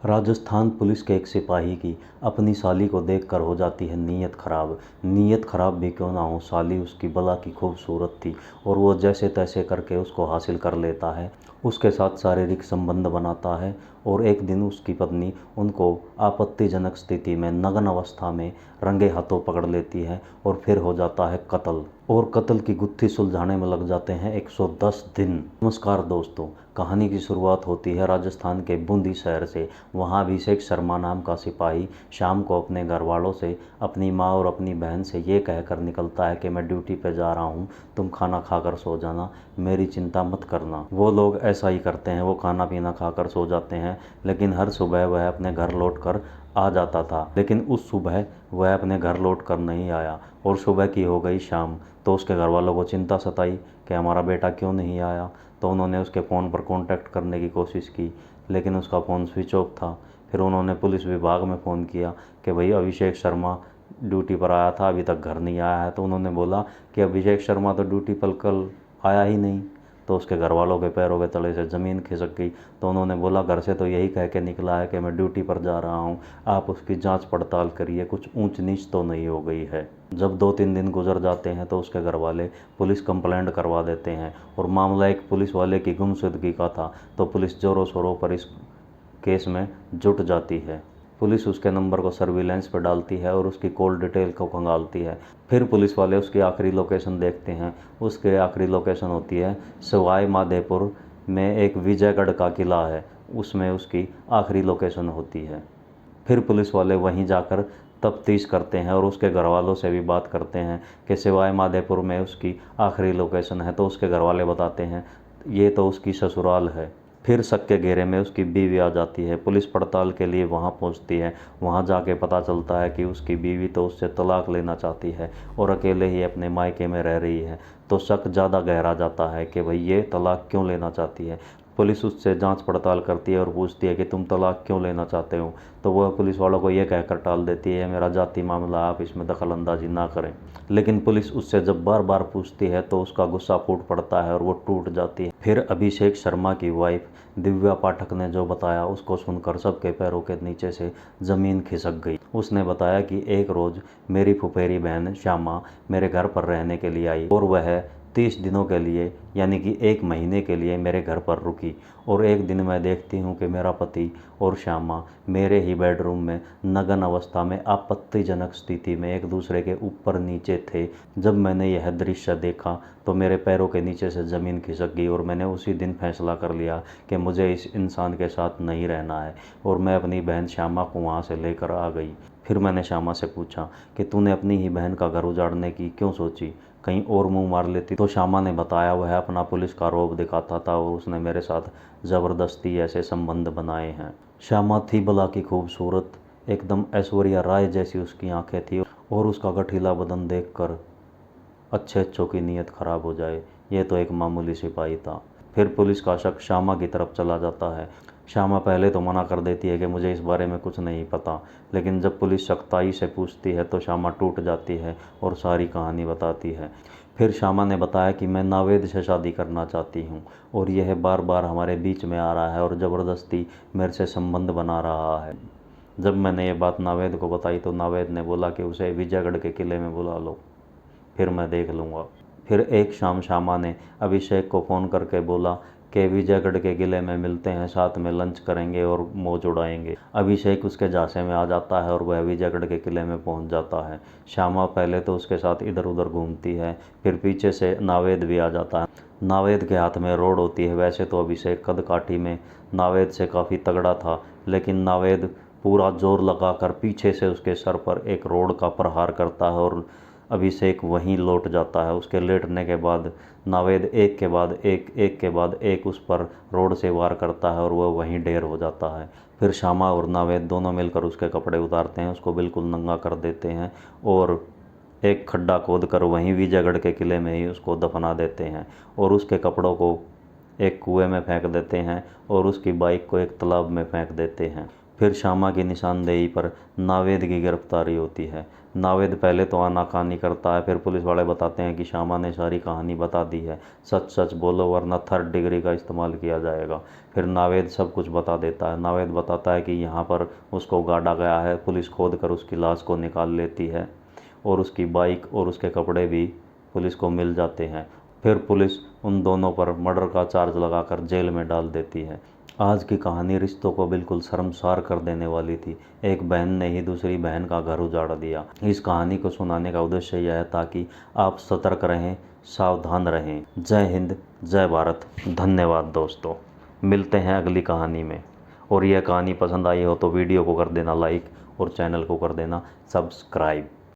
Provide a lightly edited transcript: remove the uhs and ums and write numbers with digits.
Rajasthan police के एक सिपाही की अपनी साली को देखकर हो जाती है नीयत खराब। नीयत खराब भी क्यों ना हो, साली उसकी बला की खूबसूरत थी और वो जैसे तैसे करके उसको हासिल कर लेता है, उसके साथ शारीरिक संबंध बनाता है। और एक दिन उसकी पत्नी उनको आपत्तिजनक स्थिति में नग्न अवस्था में रंगे हाथों पकड़ लेती है और फिर हो जाता है कत्ल। और कत्ल की गुत्थी सुलझाने में लग जाते हैं 110 दिन। नमस्कार दोस्तों, कहानी की शुरुआत होती है राजस्थान के बूंदी शहर से। वहाँ अभिषेक शर्मा नाम का सिपाही शाम को अपने घर वालों से, अपनी माँ और अपनी बहन से ये कहकर निकलता है कि मैं ड्यूटी पे जा रहा हूँ, तुम खाना खाकर सो जाना, मेरी चिंता मत करना। वो लोग ऐसा ही करते हैं, वो खाना पीना खाकर सो जाते हैं। लेकिन हर सुबह वह अपने घर लौट कर आ जाता था, लेकिन उस सुबह वह अपने घर लौट कर नहीं आया और सुबह की हो गई शाम। तो उसके घर वालों को चिंता सताई कि हमारा बेटा क्यों नहीं आया। तो उन्होंने उसके फ़ोन पर कांटेक्ट करने की कोशिश की, लेकिन उसका फ़ोन स्विच ऑफ था। फिर उन्होंने पुलिस विभाग में फ़ोन किया कि भाई अभिषेक शर्मा ड्यूटी पर आया था, अभी तक घर नहीं आया है। तो उन्होंने बोला कि अभिषेक शर्मा तो ड्यूटी पर कल आया ही नहीं। तो उसके घर वालों के पैरों के तले से ज़मीन खिसक गई। तो उन्होंने बोला घर से तो यही कह के निकला है कि मैं ड्यूटी पर जा रहा हूँ, आप उसकी जांच पड़ताल करिए, कुछ ऊंच नीच तो नहीं हो गई है। जब 2-3 दिन गुजर जाते हैं तो उसके घर वाले पुलिस कंप्लेंट करवा देते हैं और मामला एक पुलिस वाले की गुमशुदगी का था। तो पुलिस जोरों शोरों पर इस केस में जुट जाती है। पुलिस उसके नंबर को सर्विलेंस पर डालती है और उसकी कॉल डिटेल को खंगालती है। फिर पुलिस वाले उसकी आखिरी लोकेशन देखते हैं। उसके आखिरी लोकेशन होती है सवाई माधोपुर में एक विजयगढ़ का किला है, उसमें उसकी आखिरी लोकेशन होती है। फिर पुलिस वाले वहीं जाकर तफ्तीश करते हैं और उसके घर वालों से भी बात करते हैं कि सवाई माधोपुर में उसकी आखिरी लोकेशन है। तो उसके घर वाले बताते हैं ये तो उसकी ससुराल है। फिर शक के घेरे में उसकी बीवी आ जाती है। पुलिस पड़ताल के लिए वहां पहुंचती है। वहां जाके पता चलता है कि उसकी बीवी तो उससे तलाक लेना चाहती है और अकेले ही अपने मायके में रह रही है। तो शक ज़्यादा गहरा जाता है कि भाई ये तलाक क्यों लेना चाहती है। पुलिस उससे जांच पड़ताल करती है और पूछती है कि तुम तलाक क्यों लेना चाहते हो। तो वह पुलिस वालों को यह कहकर टाल देती है मेरा जाति मामला, आप इसमें दखल अंदाजी ना करें। लेकिन पुलिस उससे जब बार बार पूछती है तो उसका गुस्सा फूट पड़ता है और वो टूट जाती है। फिर अभिषेक शर्मा की वाइफ दिव्या पाठक ने जो बताया उसको सुनकर सबके पैरों के नीचे से ज़मीन खिसक गई। उसने बताया कि एक रोज़ मेरी फुफेरी बहन श्यामा मेरे घर पर रहने के लिए आई और वह 30 दिनों के लिए यानी कि 1 महीने के लिए मेरे घर पर रुकी। और एक दिन मैं देखती हूँ कि मेरा पति और श्यामा मेरे ही बेडरूम में नग्न अवस्था में आपत्तिजनक स्थिति में एक दूसरे के ऊपर नीचे थे। जब मैंने यह दृश्य देखा तो मेरे पैरों के नीचे से ज़मीन खिसक गई और मैंने उसी दिन फैसला कर लिया कि मुझे इस इंसान के साथ नहीं रहना है और मैं अपनी बहन श्यामा को वहाँ से लेकर आ गई। फिर मैंने श्यामा से पूछा कि तूने अपनी ही बहन का घर उजाड़ने की क्यों सोची, कहीं और मुंह मार लेती। तो श्यामा ने बताया वह अपना पुलिस का रौब दिखाता था और उसने मेरे साथ ज़बरदस्ती ऐसे संबंध बनाए हैं। श्यामा थी भला की खूबसूरत, एकदम ऐश्वर्या राय जैसी उसकी आंखें थी और उसका गठीला बदन देखकर अच्छे अच्छों की नीयत खराब हो जाए। ये तो एक मामूली सिपाही था। फिर पुलिस का शक श्यामा की तरफ चला जाता है। श्यामा पहले तो मना कर देती है कि मुझे इस बारे में कुछ नहीं पता, लेकिन जब पुलिस सख्ताई से पूछती है तो श्यामा टूट जाती है और सारी कहानी बताती है। फिर श्यामा ने बताया कि मैं नावेद से शादी करना चाहती हूँ और यह बार बार हमारे बीच में आ रहा है और ज़बरदस्ती मेरे से संबंध बना रहा है। जब मैंने ये बात नावेद को बताई तो नावेद ने बोला कि उसे विजयगढ़ के किले में बुला लो, फिर मैं देख लूँगा। फिर एक शाम श्यामा ने अभिषेक को फ़ोन करके बोला कि विजयगढ़ के किले में मिलते हैं, साथ में लंच करेंगे और मौज उड़ाएंगे। अभिषेक उसके झांसे में आ जाता है और वह विजयगढ़ के किले में पहुंच जाता है। श्यामा पहले तो उसके साथ इधर उधर घूमती है, फिर पीछे से नावेद भी आ जाता है। नावेद के हाथ में रोड होती है। वैसे तो अभिषेक कद काठी में नावेद से काफ़ी तगड़ा था, लेकिन नावेद पूरा जोर लगाकर पीछे से उसके सर पर एक रोड का प्रहार करता है और अभिषेक वहीं लौट जाता है। उसके लेटने के बाद नावेद एक के बाद एक उस पर रोड से वार करता है और वह वहीं ढेर हो जाता है। फिर श्यामा और नावेद दोनों मिलकर उसके कपड़े उतारते हैं, उसको बिल्कुल नंगा कर देते हैं और एक खड्डा खोद कर वहीं विजयगढ़ के किले में ही उसको दफना देते हैं और उसके कपड़ों को एक कुएं में फेंक देते हैं और उसकी बाइक को एक तालाब में फेंक देते हैं। फिर श्यामा की निशानदेही पर नावेद की गिरफ्तारी होती है। नावेद पहले तो आनाकानी करता है, फिर पुलिस वाले बताते हैं कि श्यामा ने सारी कहानी बता दी है, सच सच बोलो वरना थर्ड डिग्री का इस्तेमाल किया जाएगा। फिर नावेद सब कुछ बता देता है। नावेद बताता है कि यहाँ पर उसको गाड़ा गया है। पुलिस खोद कर उसकी लाश को निकाल लेती है और उसकी बाइक और उसके कपड़े भी पुलिस को मिल जाते हैं। फिर पुलिस उन दोनों पर मर्डर का चार्ज लगाकर जेल में डाल देती है। आज की कहानी रिश्तों को बिल्कुल शर्मसार कर देने वाली थी। एक बहन ने ही दूसरी बहन का घर उजाड़ दिया। इस कहानी को सुनाने का उद्देश्य यह है ताकि आप सतर्क रहें, सावधान रहें। जय हिंद, जय भारत। धन्यवाद दोस्तों, मिलते हैं अगली कहानी में। और यह कहानी पसंद आई हो तो वीडियो को कर देना लाइक और चैनल को कर देना सब्सक्राइब।